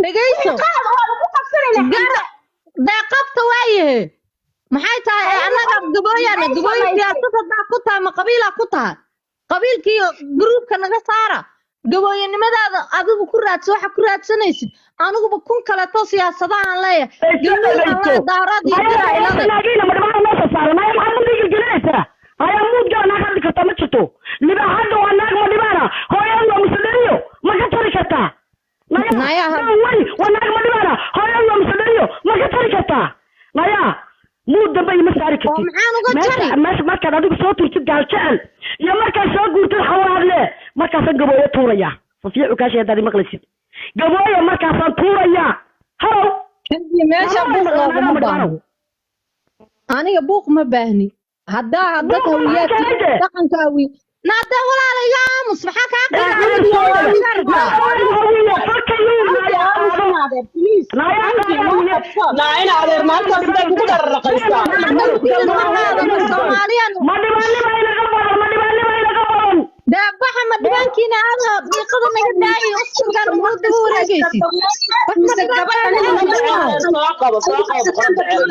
dhageyso daaqabta waayahe maxay tahay annaga gabooyana gabooyin siyaasadda daa ku tahay ma qabiila ku tahay qabiilkii gruubka naga saara gabooyinimadaada adigu ku raadso waxa ku raadsanaysid aniguba kun kale to siyaasadahan leeyahay daaradii laakiin ma dhamaad ma saaranay maxaa dhiga gelinaysa haya mud gaana ka dhigta ma jirto liba hadda waa naag ma dhibana hooyada musdariyo ma ka tari kartaa naya wali waa naag ma dhibana hooyada musdariyo ma ka tari kartaa naya mud dambay ma saari kartid maxaan uga tari marka adigu soo turtid gaal jecel iyo marka soo guurtid xawaadle markaas gabooyo tuuraya safiicu ka sheeday maqlaysid gabooyo markaas tuuraya haw meesha buuq aniga buuq ma baahni haddaa dadka hawiyaadka dhaqanka hawi naada walaalayga aamus maxaa kaa daabaxa ma dhibaankiina aada diiqada naga daayi uskugan muddo wareegaysid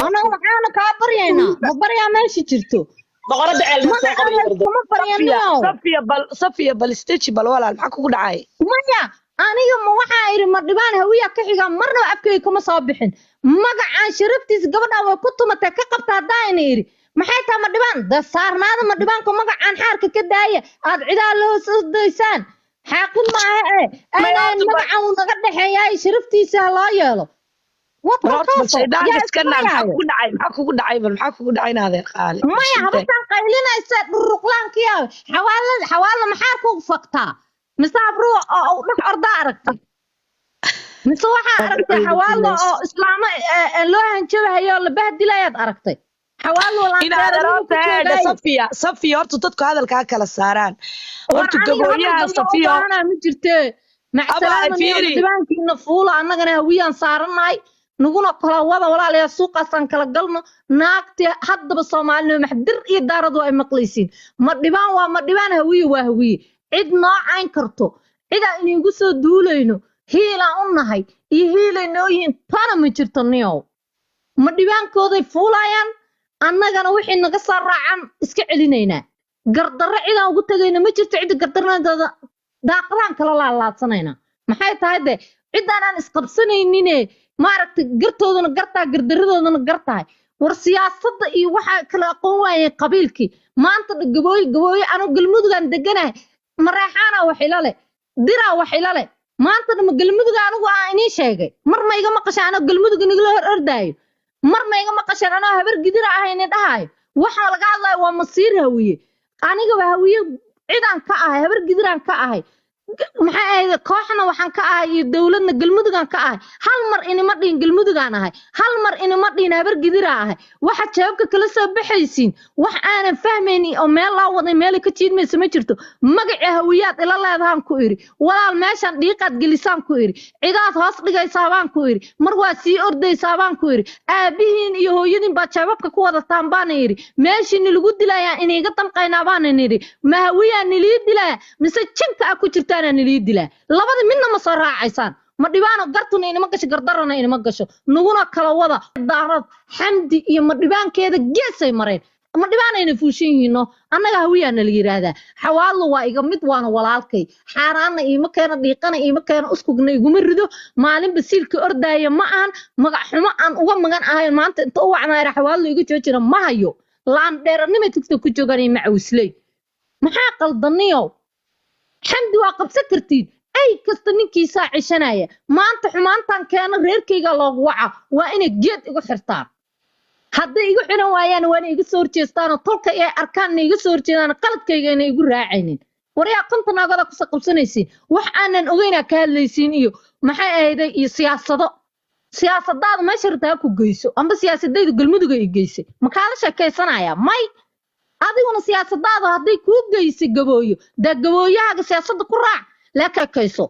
anaga waxaana kaa baryaynaa ma baryaa meesha jirto safiya bal stage bal walaal maxaa kugu dhacay maya aniga ma waxaa iri ma dhibaan hawiya ka xiga marna afkay kama soo bixin magacaan sharaftiisa gabadha way ku tumatay ka qabta hadaan iri maxay tahay ma dhibaan da saarnaada ma dhibaanka magacaan xaarka ka daaya aad cidaa loo soo daysaan xaaqin ma aha aan magacaan naga dhaxeeyay sharaftiisa loo yeelo maxaa kugu dhacay naadeer qaali maya habtaan qaylinaysa dhuruqlaankiya xawaalada maxaa ku faktaa mise abruu oo dhex orda aragtay mise waxaa aragtay xawaalo oo islaamo loo hanjabahayo la bahdilayaad aragtay safiya horta dadku hadalkaa kala saaraan horta gabooyaha safiya ma jirte macsalaamandibaankiina fuula annagana hawiyaan saaranahay naguna kala wada walaalayaa suuqaasaan kala galno naagti haddaba soomaalina maxdir iyo daaradu ay maqlaysiin ma dhibaan waa ma dhibaan hawiye waa hawiye cid noocayn karto cidaa inaygu soo duulayno hiilaan u nahay iyo hiilay nooyihiin tana ma jirto niyow ma dhibaankooday fuulayaan annagana wixii naga soo raacan iska celinaynaa gardarro cidaan ugu tagayna ma jirto cidda gardarnadeeda daaqadaan kala laalaadsanayna maxay tahay de cidaanaan isqabsanaynine maaragtay gartoodana gartaa gardarradoodana gartahay war siyaasadda iyo waxaa kala aqoon waayeen qabiilkii maanta gabooye anu galmudugaan deganahay mareexaana waxila leh diraa waxila leh maantana ma galmuduga anigu aan inii sheegay mar ma iga maqashaan anoo galmuduga nigala hor ordaayo mar ma iga maqashaan anoo habar gidira ahayni dhahaayo waxa laga hadlayo waa masiir hawiye anigaba hawiye cidaan ka ahay habar gidiraan ka ahay maxay ahayd kooxna waxaan ka ahay iyo dawladna galmudugaan ka ahay hal mar inima dhihin galmudugaan ahay hal mar inima dhihin habar gidiraa ahay waxa jawaabka kala soo baxaysiin wax aanan fahmaynin oo meel laa waday meel ka jiidmaysa ma jirto magaca hawiyaad ila leedahaan ku iri walaal meeshan dhiiqaad gelisaan ku iri cidaad hoos dhigaysaa baan ku iri mar waa sii ordaysaa baan ku iri aabihiin iyo hooyadiin baa jawaabka ku wadataan baan iri meeshii lagu dilayaa inayga damqaynaa baan iri ma hawiyaa nilii dilaa mise jinka ku jirta nilidila labada midna ma soo raacaysaan ma dhibaano gartuna inama gasho gardarana inama gasho naguna kala wada daarad xamdi iyo ma dhibaankeeda geesay mareen ma dhibaanayna fuushin yihiino annaga hawiyaana la yiraahdaa xawaalo waa iga mid waana walaalkay xaaraana iima keena dhiiqana iima keena uskugna iguma rido maalin basiilka ordaaya ma aan magac xumo aan uga magan ahay maanta inta u wacnaayra xawaalo iga joojina ma hayo laan dheeranimo tigta ku jooganay macawisley maxaa qaldaniyo xamdi waa qabsan kartid ay kasta ninkiisaa cishanaya maanta xumaantan keena reerkayga loogu waca waa inay geed igu xirtaan hadday igu xiran waayaan waa inay iga soo horjeestaanoo tolka ay arkaan inay iga soo horjeedaan qaladkayga inay igu raacaynin waryaa konton naagada kusa qabsanaysiin wax aanan ogeynaa ka hadlaysiin iyo maxay ahayday iyo siyaasadaada meesha rabtaa ku geyso amba siyaasadayda galmuduga i geysay makaala sheekaysanaya may adiguna siyaasadaada hadday kuu geysay gabooyo daa gabooyahaaga siyaasadda ku raac la kakayso